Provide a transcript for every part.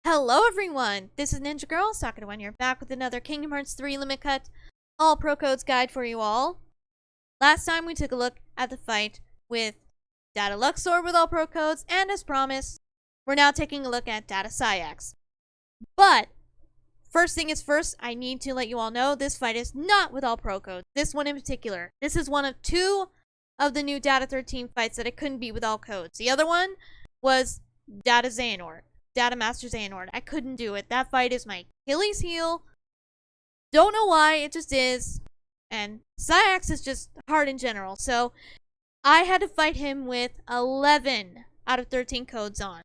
Hello everyone, this is Ninja Girl, Sakura1 here, back with another Kingdom Hearts 3 Limit Cut All Pro Codes guide for you all. Last time we took a look at the fight with Data Luxor with All Pro Codes, and as promised, we're now taking a look at Data Saix. But, first thing is first, I need to let you all know this fight is not with All Pro Codes, this one in particular. This is one of two of the new Data 13 fights that it couldn't be with all codes. The other one was Data Xehanort. Data Master Xehanort. I couldn't do it. That fight is my Achilles heel. Don't know why, it just is. And Saix is just hard in general. So I had to fight him with 11 out of 13 codes on.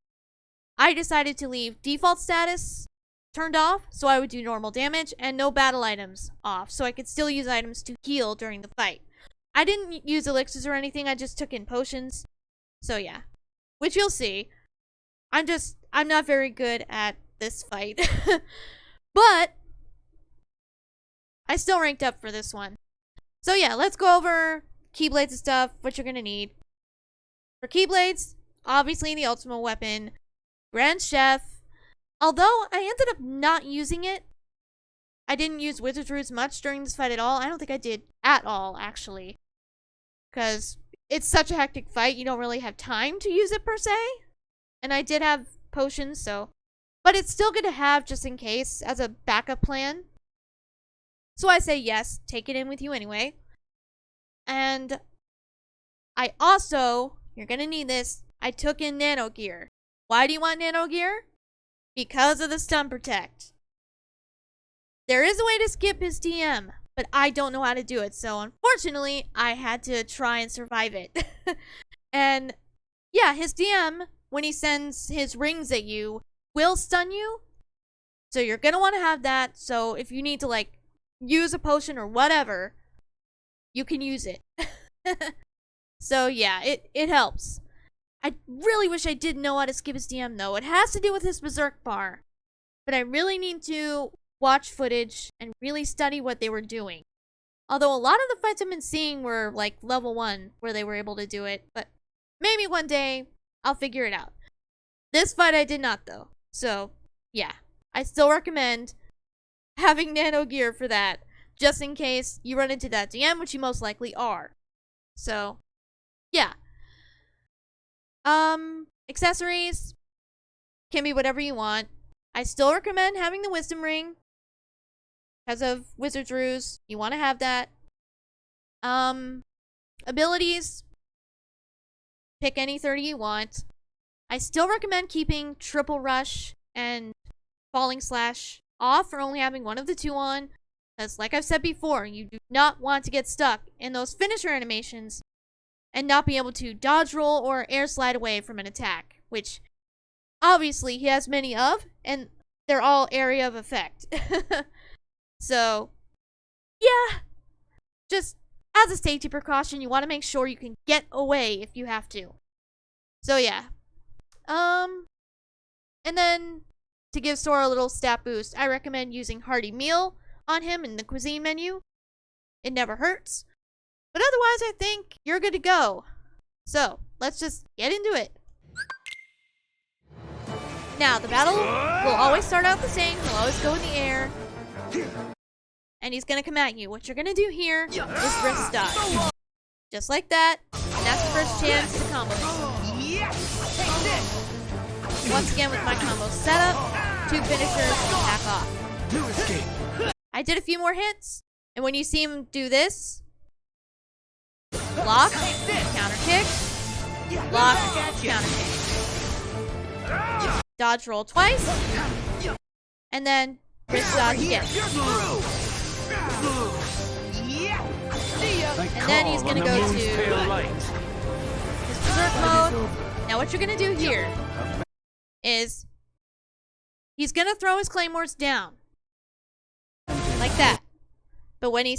I decided to leave default status turned off so I would do normal damage, and no battle items off so I could still use items to heal during the fight. I didn't use elixirs or anything, I just took in potions. So yeah. Which you'll see. I'm not very good at this fight. But I still ranked up for this one. So yeah, let's go over Keyblades and stuff, what you're gonna need. For Keyblades, obviously the ultimate weapon, Grand Chef. Although I ended up not using it. I didn't use Wizard's Roots much during this fight at all. I don't think I did at all, actually. Because it's such a hectic fight, you don't really have time to use it per se. And I did have potions, so. But it's still good to have just in case as a backup plan. So I say yes, take it in with you anyway. And I also, you're gonna need this, I took in Nano Gear. Why do you want Nano Gear? Because of the Stun Protect. There is a way to skip his DM, but I don't know how to do it. So unfortunately, I had to try and survive it. And yeah, his DM, when he sends his rings at you, will stun you. So you're gonna want to have that. So if you need to like use a potion or whatever, you can use it. So yeah, it helps. I really wish I did know how to skip his DM though. It has to do with his Berserk bar. But I really need to watch footage and really study what they were doing. Although a lot of the fights I've been seeing were like level 1 where they were able to do it. But maybe one day I'll figure it out. This fight I did not though. So yeah, I still recommend having Nano Gear for that. Just in case you run into that DM, which you most likely are. So yeah. Accessories can be whatever you want. I still recommend having the Wisdom Ring. Because of Wizard's Ruse, you want to have that. Abilities, pick any 30 you want. I still recommend keeping Triple Rush and Falling Slash off, or only having one of the two on. Because like I've said before, you do not want to get stuck in those finisher animations and not be able to dodge roll or air slide away from an attack, which obviously he has many of, and they're all area of effect. So, yeah, just as a safety precaution, you want to make sure you can get away if you have to. So yeah, and then to give Sora a little stat boost, I recommend using Hearty Meal on him in the cuisine menu. It never hurts. But otherwise, I think you're good to go. So, let's just get into it. Now, the battle will always start out the same. He'll always go in the air. And he's gonna come at you. What you're gonna do here is wrist dodge. Just like that. And that's the first chance to combo. Once again, with my combo set up, 2 finishers, back off. I did a few more hits. And when you see him do this, block, counter kick, block, counter kick. Dodge roll twice, and then wrist dodge again. And then he's gonna go to his Berserk mode. Now what you're gonna do here is he's gonna throw his claymores down. Like that. But when he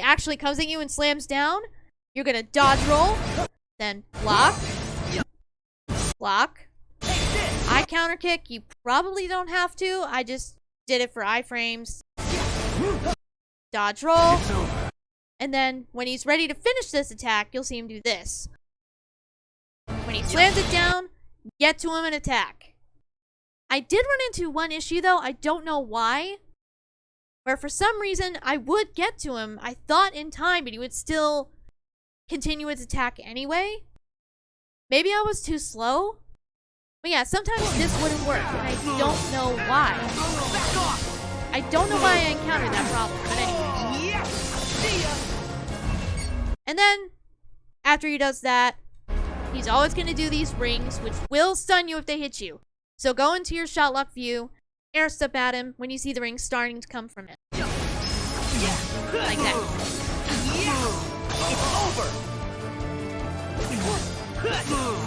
actually comes at you and slams down, you're gonna dodge roll, then block, block. I counter kick, you probably don't have to. I just did it for iframes. Dodge roll. And then when he's ready to finish this attack, you'll see him do this. When he slams it down, get to him and attack. I did run into one issue though, I don't know why, where for some reason I would get to him. I thought in time, but he would still continue his attack anyway. Maybe I was too slow? But yeah, sometimes this wouldn't work, and I don't know why. I don't know why I encountered that problem, but anyway. And then, after he does that, he's always going to do these rings, which will stun you if they hit you. So go into your shot lock view, air step at him when you see the rings starting to come from it. Like that. It's over.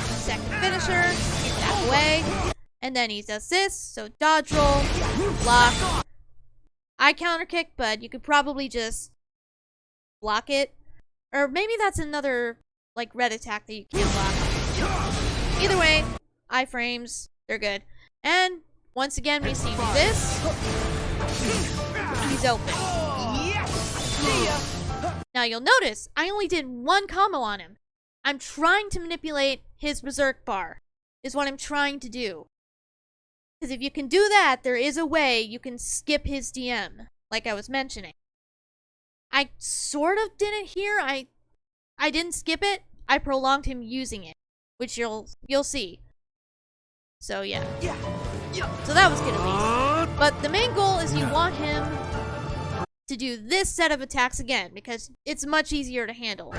Second finisher, that way. And then he does this, so dodge roll, block. I counter kick, but you could probably just block it. Or maybe that's another, like, red attack that you can't block. Either way, iframes, they're good. And once again, we see this. He's open. Now you'll notice, I only did one combo on him. I'm trying to manipulate his berserk bar, is what I'm trying to do. Because if you can do that, there is a way you can skip his DM, like I was mentioning. I sort of did it here. I didn't skip it. I prolonged him using it, which you'll see. So yeah. So that was good at least. But the main goal is you want him to do this set of attacks again, because it's much easier to handle.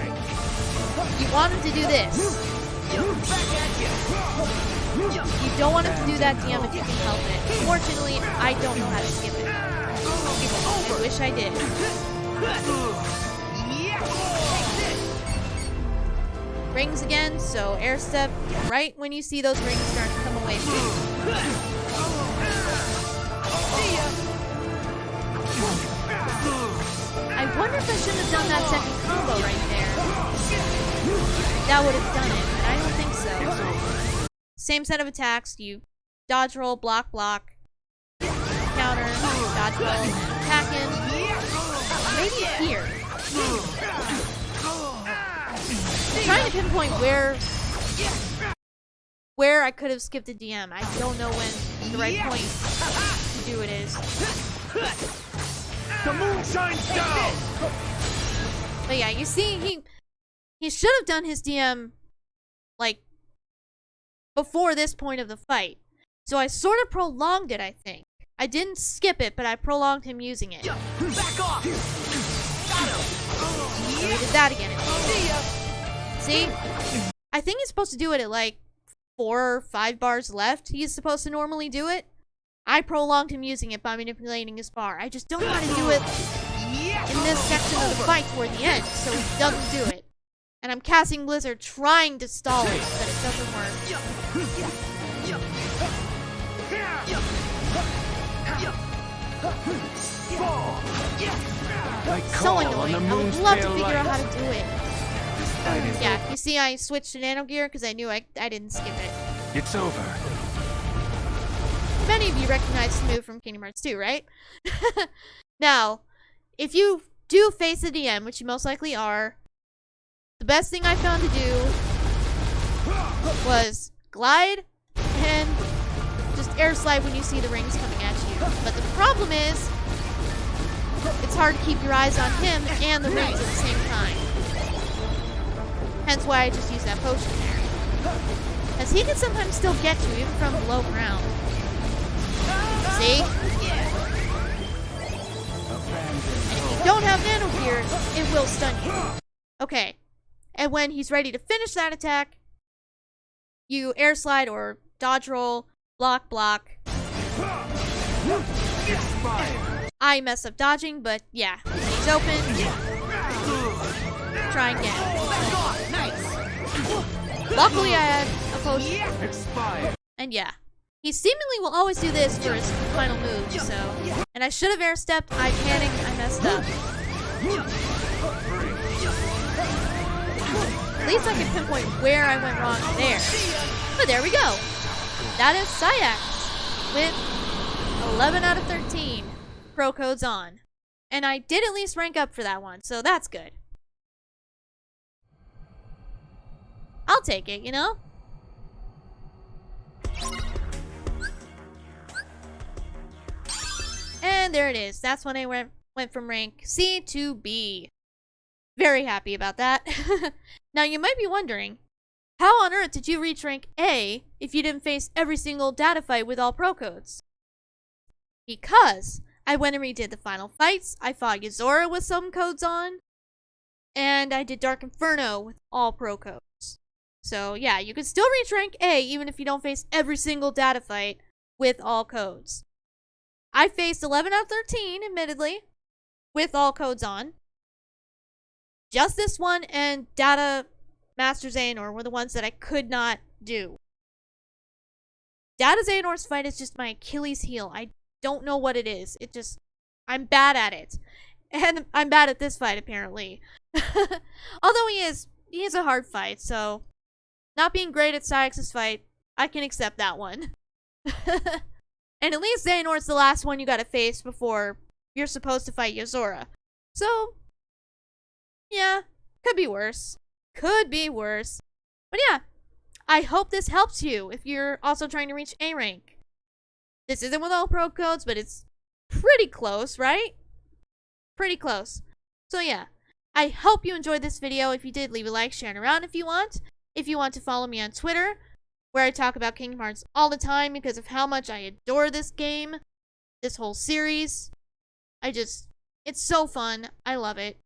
You want him to do this. You don't want him to do that DM if you can help it. Fortunately, I don't know how to skip it. I wish I did. Rings again, so air step right when you see those rings start to come away from you. I wonder if I shouldn't have done that second combo right there. That would have done it, but I don't think so. Same set of attacks. You dodge roll, block, block, counter, dodge roll, and attack him. Maybe here. I'm trying to pinpoint where I could have skipped a DM. I don't know when the right point to do it is. The moon shines down. But yeah, you see, he should have done his DM like before this point of the fight. So I sort of prolonged it, I think. I didn't skip it, but I prolonged him using it. Back off. So we did that again. See? I think he's supposed to do it at like 4 or 5 bars left. He's supposed to normally do it. I prolonged him using it by manipulating his bar. I just don't know how to do it in this section of the fight toward the end, so he doesn't do it. And I'm casting Blizzard trying to stall it, but it doesn't work. So annoying. I would love to figure out how to do it. Yeah, you see I switched to Nano Gear because I knew I didn't skip it. It's over. Many of you recognize this move from Kingdom Hearts 2, right? Now, if you do face the DM, which you most likely are, the best thing I found to do was glide and just air slide when you see the rings coming at you. But the problem is, it's hard to keep your eyes on him and the rings at the same time. Hence why I just use that potion there. Because he can sometimes still get you, even from below ground. See? And if you don't have Nano Gear, it will stun you. Okay. And when he's ready to finish that attack, you air slide or dodge roll, block, block. I mess up dodging, but yeah. When he's open, try again. Luckily I had a potion. And yeah. He seemingly will always do this for his final move, so... And I should have air stepped, I panicked, I messed up. At least I can pinpoint where I went wrong there. But there we go. That is Saix with 11 out of 13 pro codes on. And I did at least rank up for that one, so that's good. I'll take it, you know? And there it is. That's when I went from rank C to B. Very happy about that. Now you might be wondering, how on earth did you reach rank A if you didn't face every single data fight with all pro codes? Because I went and redid the final fights, I fought Yuzora with some codes on, and I did Dark Inferno with all pro codes. So yeah, you can still reach rank A even if you don't face every single data fight with all codes. I faced 11 out of 13, admittedly, with all codes on. Just this one and Data Master Xehanort were the ones that I could not do. Data Xehanort's fight is just my Achilles heel. I don't know what it is. I'm bad at it. And I'm bad at this fight, apparently. Although he is a hard fight, so not being great at Saix's fight, I can accept that one. And at least Xehanort's the last one you gotta face before you're supposed to fight Yuzora. So, yeah, could be worse. Could be worse. But yeah, I hope this helps you if you're also trying to reach A rank. This isn't with all pro codes, but it's pretty close, right? Pretty close. So yeah, I hope you enjoyed this video. If you did, leave a like, share it around if you want. If you want to follow me on Twitter, where I talk about Kingdom Hearts all the time because of how much I adore this game, this whole series. It's so fun. I love it.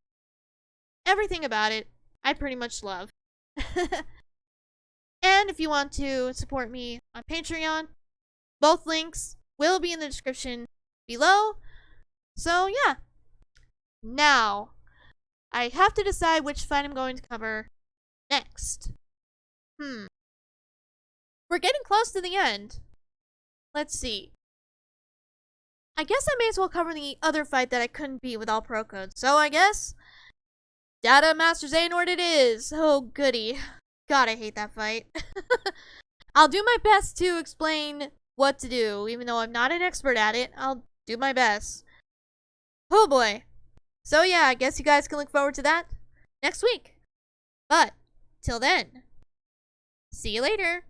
Everything about it, I pretty much love. And if you want to support me on Patreon, both links will be in the description below. So yeah. Now, I have to decide which fight I'm going to cover next. We're getting close to the end. Let's see. I guess I may as well cover the other fight that I couldn't beat with all pro codes. So I guess Data Master Xehanort it is. Oh goody. God, I hate that fight. I'll do my best to explain what to do. Even though I'm not an expert at it, I'll do my best. Oh boy. So yeah, I guess you guys can look forward to that next week. But, till then, see you later.